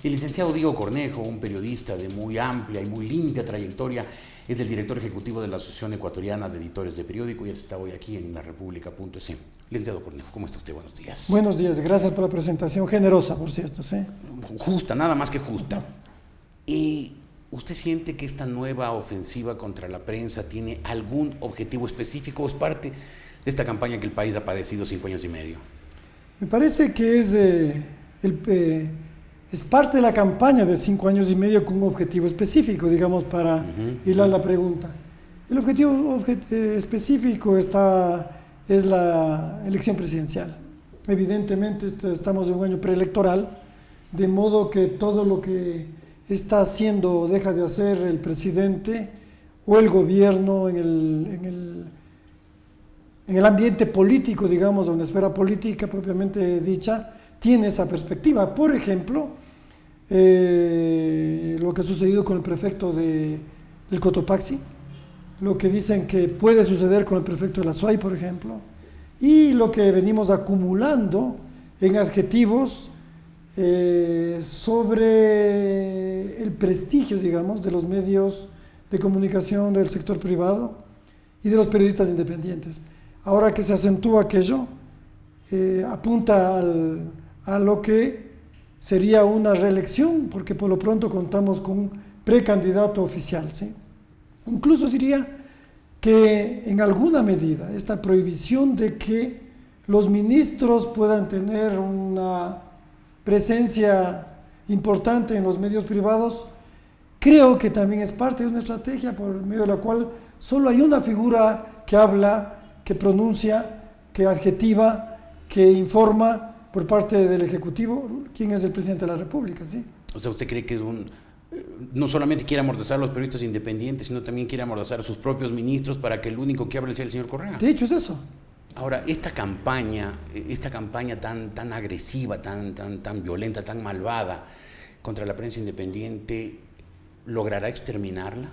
El licenciado Diego Cornejo, un periodista de muy amplia y muy limpia trayectoria, es el director ejecutivo de la Asociación Ecuatoriana de Editores de Periódico y él está hoy aquí en laRepública.es. Licenciado Cornejo, ¿cómo está usted? Buenos días. Buenos días, gracias por la presentación generosa, por cierto. ¿Sí? Justa, nada más que justa. ¿Usted siente que esta nueva ofensiva contra la prensa tiene algún objetivo específico o es parte de esta campaña que el país ha padecido 5 años y medio? Me parece que es parte de la campaña de 5 años y medio con un objetivo específico, digamos, para ir a la pregunta. El objetivo específico es la elección presidencial. Evidentemente estamos en un año preelectoral, de modo que todo lo que está haciendo o deja de hacer el presidente o el gobierno en el ambiente político, digamos, o en la esfera política propiamente dicha, tiene esa perspectiva. Por ejemplo, lo que ha sucedido con el prefecto del Cotopaxi, lo que dicen que puede suceder con el prefecto de la SUAY, por ejemplo, y lo que venimos acumulando en adjetivos sobre el prestigio, digamos, de los medios de comunicación del sector privado y de los periodistas independientes. Ahora que se acentúa aquello, apunta a lo que sería una reelección, porque por lo pronto contamos con un precandidato oficial, ¿sí? Incluso diría que en alguna medida esta prohibición de que los ministros puedan tener una presencia importante en los medios privados, creo que también es parte de una estrategia por medio de la cual solo hay una figura que habla, que pronuncia, que adjetiva, que informa por parte del Ejecutivo, quién es el presidente de la República, ¿sí? O sea, ¿usted cree que no solamente quiere amordazar a los periodistas independientes, sino también quiere amordazar a sus propios ministros para que el único que hable sea el señor Correa? De hecho, es eso. Ahora, esta campaña tan agresiva, tan violenta, tan malvada contra la prensa independiente, ¿logrará exterminarla?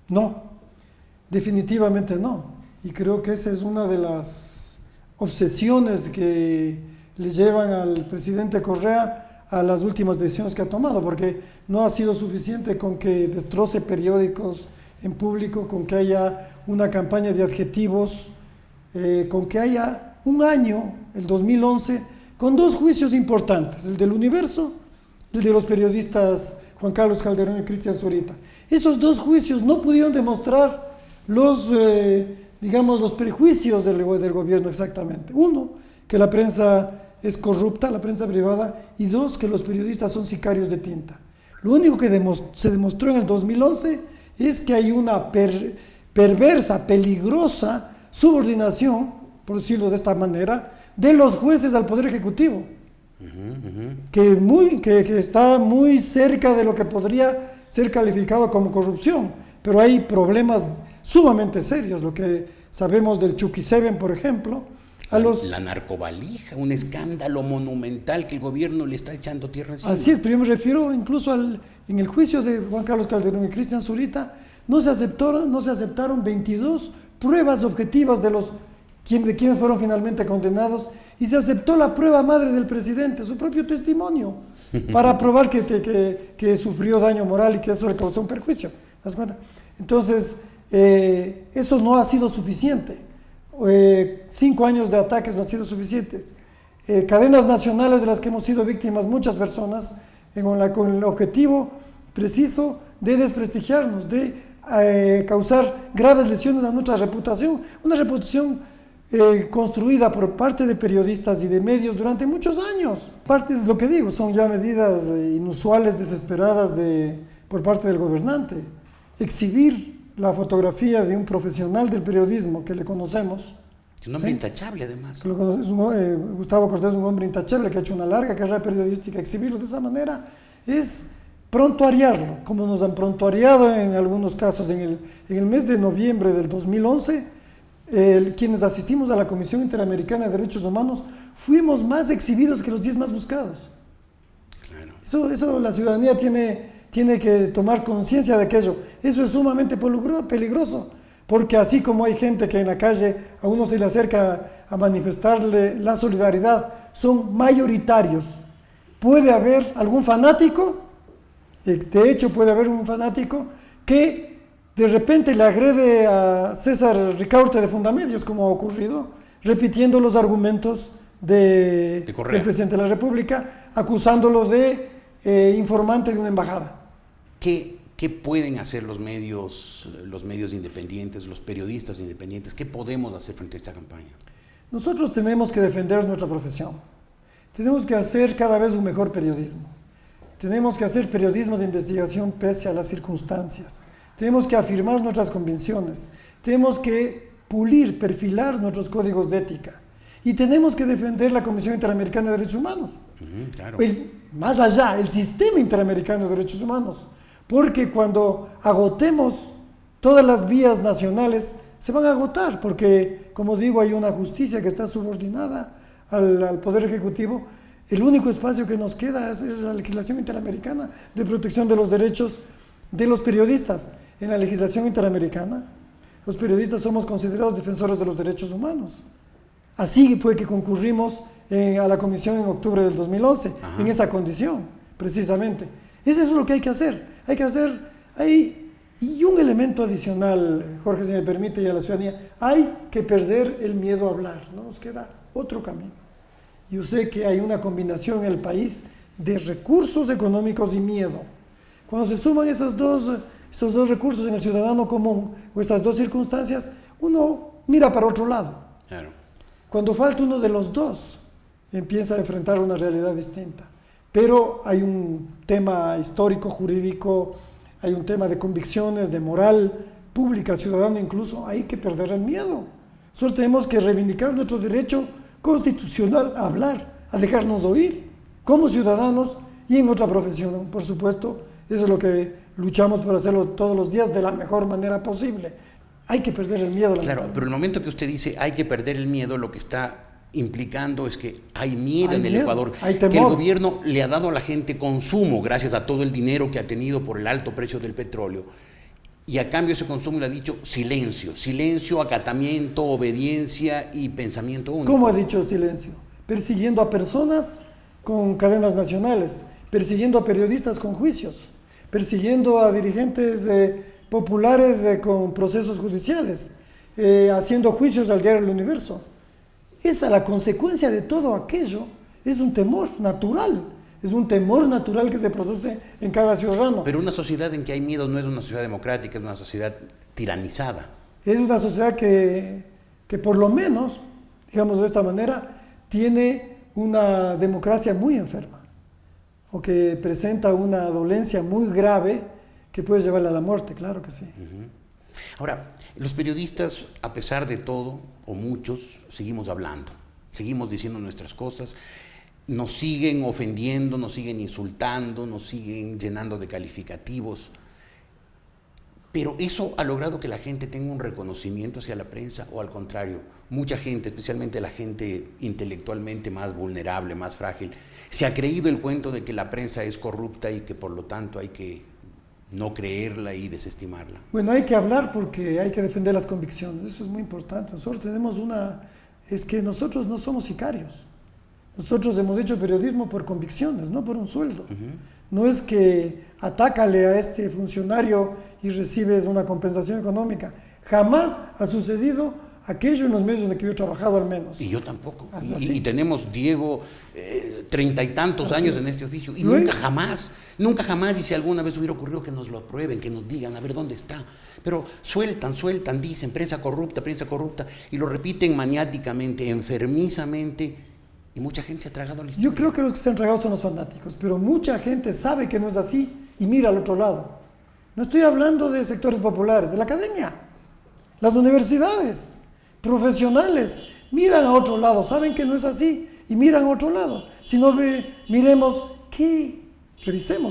No, definitivamente no. Y creo que esa es una de las obsesiones que le llevan al presidente Correa a las últimas decisiones que ha tomado, porque no ha sido suficiente con que destroce periódicos en público, con que haya una campaña de adjetivos, con que haya un año, el 2011, con 2 juicios importantes, el del Universo y el de los periodistas Juan Carlos Calderón y Cristian Zurita. Esos 2 juicios no pudieron demostrar los prejuicios del gobierno exactamente. 1, que la prensa es corrupta, la prensa privada, y 2, que los periodistas son sicarios de tinta. Lo único que se demostró en el 2011 es que hay una perversa, peligrosa subordinación, por decirlo de esta manera, de los jueces al Poder Ejecutivo, que está muy cerca de lo que podría ser calificado como corrupción, pero hay problemas sumamente serios, lo que sabemos del Chucky 7, por ejemplo. La narcovalija, un escándalo monumental que el gobierno le está echando tierra encima. Así es, pero yo me refiero incluso en el juicio de Juan Carlos Calderón y Cristian Zurita, no se aceptaron 22 pruebas objetivas de quienes fueron finalmente condenados, y se aceptó la prueba madre del presidente, su propio testimonio, para probar que sufrió daño moral y que eso le causó un perjuicio. ¿Te das cuenta? Entonces, eso no ha sido suficiente. 5 años de ataques no han sido suficientes. Cadenas nacionales de las que hemos sido víctimas muchas personas, con el objetivo preciso de desprestigiarnos, de causar graves lesiones a nuestra reputación, una reputación construida por parte de periodistas y de medios durante muchos años. Parte es lo que digo, son ya medidas inusuales, desesperadas por parte del gobernante. Exhibir la fotografía de un profesional del periodismo que le conocemos. Es un hombre intachable, además. Gustavo Cortés es un hombre intachable que ha hecho una larga carrera periodística. Exhibirlo de esa manera es prontuariarlo, como nos han prontuariado en algunos casos. En el mes de noviembre del 2011, quienes asistimos a la Comisión Interamericana de Derechos Humanos fuimos más exhibidos que los 10 más buscados. Claro. Eso la ciudadanía tiene que tomar conciencia de aquello. Eso es sumamente peligroso, porque así como hay gente que en la calle a uno se le acerca a manifestarle la solidaridad, son mayoritarios. Puede haber algún fanático De hecho, puede haber un fanático que de repente le agrede a César Ricaurte de Fundamedios, como ha ocurrido, repitiendo los argumentos del presidente de la República, acusándolo de informante de una embajada. ¿Qué pueden hacer los medios independientes, los periodistas independientes? ¿Qué podemos hacer frente a esta campaña? Nosotros tenemos que defender nuestra profesión. Tenemos que hacer cada vez un mejor periodismo. Tenemos que hacer periodismo de investigación pese a las circunstancias. Tenemos que afirmar nuestras convicciones. Tenemos que pulir, perfilar nuestros códigos de ética. Y tenemos que defender la Comisión Interamericana de Derechos Humanos. Claro. Más allá, el Sistema Interamericano de Derechos Humanos. Porque cuando agotemos todas las vías nacionales, se van a agotar, porque, como digo, hay una justicia que está subordinada al Poder Ejecutivo. El único espacio que nos queda es la legislación interamericana de protección de los derechos de los periodistas. En la legislación interamericana, los periodistas somos considerados defensores de los derechos humanos. Así fue que concurrimos a la comisión en octubre del 2011, Ajá. en esa condición, precisamente. Eso es lo que hay que hacer. Y un elemento adicional, Jorge, si me permite, y a la ciudadanía, hay que perder el miedo a hablar. No nos queda otro camino. Yo sé que hay una combinación en el país de recursos económicos y miedo. Cuando se suman estos dos recursos en el ciudadano común, o estas dos circunstancias, uno mira para otro lado. Claro. Cuando falta uno de los dos, empieza a enfrentar una realidad distinta. Pero hay un tema histórico, jurídico, hay un tema de convicciones, de moral pública, ciudadana incluso. Hay que perder el miedo. Solo tenemos que reivindicar nuestro derecho constitucional a hablar, a dejarnos oír, como ciudadanos y en nuestra profesión, por supuesto. Eso es lo que luchamos por hacerlo todos los días de la mejor manera posible. Hay que perder el miedo. Claro, pero el momento que usted dice hay que perder el miedo, lo que está implicando es que hay miedo en el Ecuador, que el gobierno le ha dado a la gente consumo gracias a todo el dinero que ha tenido por el alto precio del petróleo, y a cambio ese consumo le ha dicho silencio, acatamiento, obediencia y pensamiento único. ¿Cómo ha dicho silencio? Persiguiendo a personas con cadenas nacionales, persiguiendo a periodistas con juicios, persiguiendo a dirigentes populares con procesos judiciales, haciendo juicios al diario El Universo. La consecuencia de todo aquello es un temor natural. Es un temor natural que se produce en cada ciudadano. Pero una sociedad en que hay miedo no es una sociedad democrática, es una sociedad tiranizada. Es una sociedad que por lo menos, digamos de esta manera, tiene una democracia muy enferma, o que presenta una dolencia muy grave que puede llevarle a la muerte, claro que sí. Uh-huh. Ahora, los periodistas, a pesar de todo, o muchos, seguimos hablando, seguimos diciendo nuestras cosas, nos siguen ofendiendo, nos siguen insultando, nos siguen llenando de calificativos, pero eso ha logrado que la gente tenga un reconocimiento hacia la prensa, o al contrario, mucha gente, especialmente la gente intelectualmente más vulnerable, más frágil, se ha creído el cuento de que la prensa es corrupta y que por lo tanto hay que no creerla y desestimarla. Bueno, hay que hablar porque hay que defender las convicciones, eso es muy importante. Nosotros tenemos es que nosotros no somos sicarios. Nosotros hemos hecho periodismo por convicciones, no por un sueldo. Uh-huh. No es que atácale a este funcionario y recibes una compensación económica. Jamás ha sucedido aquello en los medios en los que yo he trabajado, al menos. Y yo tampoco. Y tenemos, Diego, 30 y tantos años en este oficio. Y nunca jamás, y si alguna vez hubiera ocurrido que nos lo prueben, que nos digan, a ver dónde está. Pero sueltan, dicen, prensa corrupta, y lo repiten maniáticamente, enfermizamente. Y mucha gente se ha tragado la historia. Yo creo que los que se han tragado son los fanáticos, pero mucha gente sabe que no es así y mira al otro lado. No estoy hablando de sectores populares, de la academia, las universidades, profesionales, miran a otro lado, saben que no es así y miran a otro lado. Si no revisemos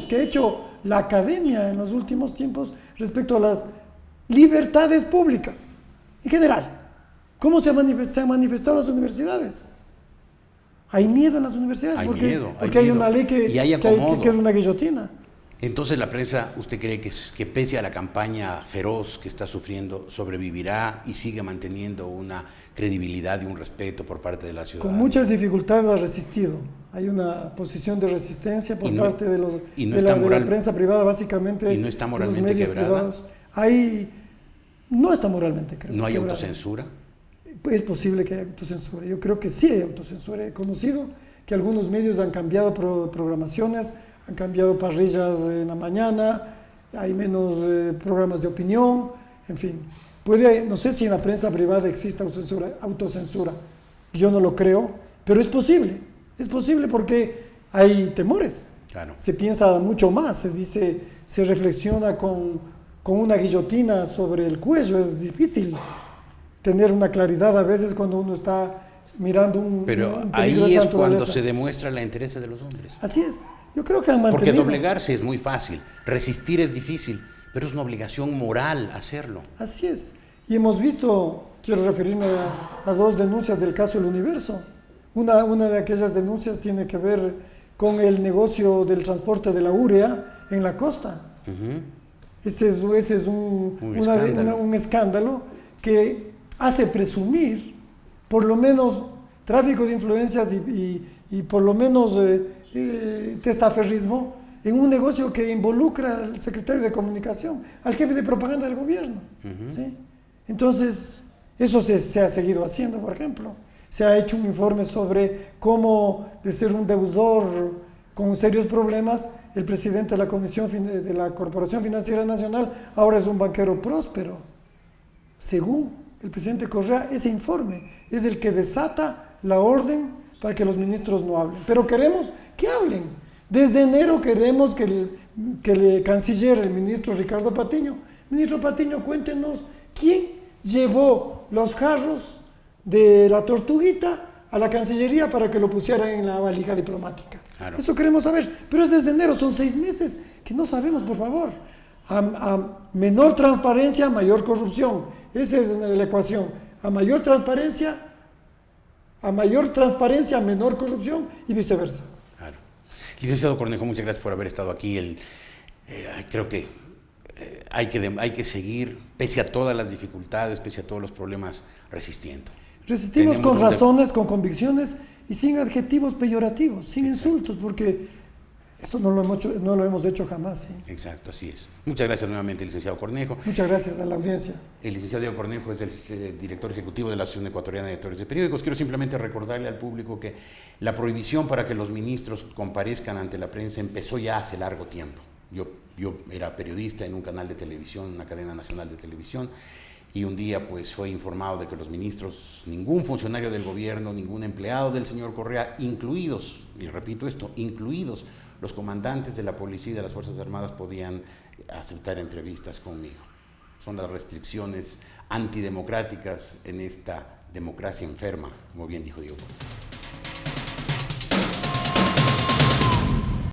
qué ha hecho la academia en los últimos tiempos respecto a las libertades públicas en general. ¿Cómo se han manifestado las universidades? Hay miedo en las universidades porque hay una ley que es una guillotina. Entonces la prensa, ¿usted cree que pese a la campaña feroz que está sufriendo, sobrevivirá y sigue manteniendo una credibilidad y un respeto por parte de la ciudadanía? Con muchas dificultades ha hay una posición de resistencia por Y no- parte de, los, y no de, está la, de la moral- prensa privada, básicamente. ¿Y no está de los moralmente medios quebrada? privados. No está moralmente ¿No hay quebrada. autocensura? Es posible que haya autocensura. Yo creo que sí hay autocensura. He conocido que algunos medios han cambiado programaciones, han cambiado parrillas en la mañana, hay menos programas de opinión, en fin. No sé si en la prensa privada existe autocensura. Yo no lo creo, pero es posible. Es posible porque hay temores. Claro. Se piensa mucho más, se reflexiona con una guillotina sobre el cuello. Es difícil tener una claridad a veces cuando uno está mirando Pero un peligro de ahí esa es cuando naturaleza. se demuestra la interés de los hombres. Así es. Yo creo que han Porque mantenido. doblegarse es muy fácil, resistir es difícil, pero es una obligación moral hacerlo. Así es. Y hemos visto, quiero referirme a dos denuncias del caso El Universo. Una de aquellas denuncias tiene que ver con el negocio del transporte de la urea en la costa. Ujú. Ese es un escándalo que hace presumir por lo menos tráfico de influencias y por lo menos testaferrismo en un negocio que involucra al secretario de Comunicación, al jefe de propaganda del gobierno. ¿Sí? Entonces, eso se ha seguido haciendo, por ejemplo. Se ha hecho un informe sobre cómo, de ser un deudor con serios problemas, el presidente de la Comisión de la Corporación Financiera Nacional ahora es un banquero próspero. Según el presidente Correa, ese informe es el que desata la orden para que los ministros no hablen. Pero queremos que hablen. Desde enero queremos que el canciller, el ministro Ricardo Patiño, ministro Patiño, cuéntenos quién llevó los jarros de la Tortuguita a la Cancillería para que lo pusieran en la valija diplomática. Claro. Eso queremos saber. Pero es desde enero, son 6 meses que no sabemos, por favor. A menor transparencia, mayor corrupción. Esa es la ecuación. A mayor transparencia, menor corrupción y viceversa. Claro. Licenciado Cornejo, muchas gracias por haber estado aquí. Creo que hay que seguir, pese a todas las dificultades, pese a todos los problemas, resistiendo. Resistimos con razones, con convicciones y sin adjetivos peyorativos, sin insultos, porque esto no lo hemos hecho jamás. ¿Sí? Exacto, así es. Muchas gracias nuevamente, licenciado Cornejo. Muchas gracias a la audiencia. El licenciado Diego Cornejo es el director ejecutivo de la Asociación Ecuatoriana de Editores de Periódicos. Quiero simplemente recordarle al público que la prohibición para que los ministros comparezcan ante la prensa empezó ya hace largo tiempo. Yo era periodista en un canal de televisión, una cadena nacional de televisión, y un día pues fue informado de que los ministros, ningún funcionario del gobierno, ningún empleado del señor Correa, incluidos, y repito esto, incluidos los comandantes de la policía y de las Fuerzas Armadas, podían aceptar entrevistas conmigo. Son las restricciones antidemocráticas en esta democracia enferma, como bien dijo Diego.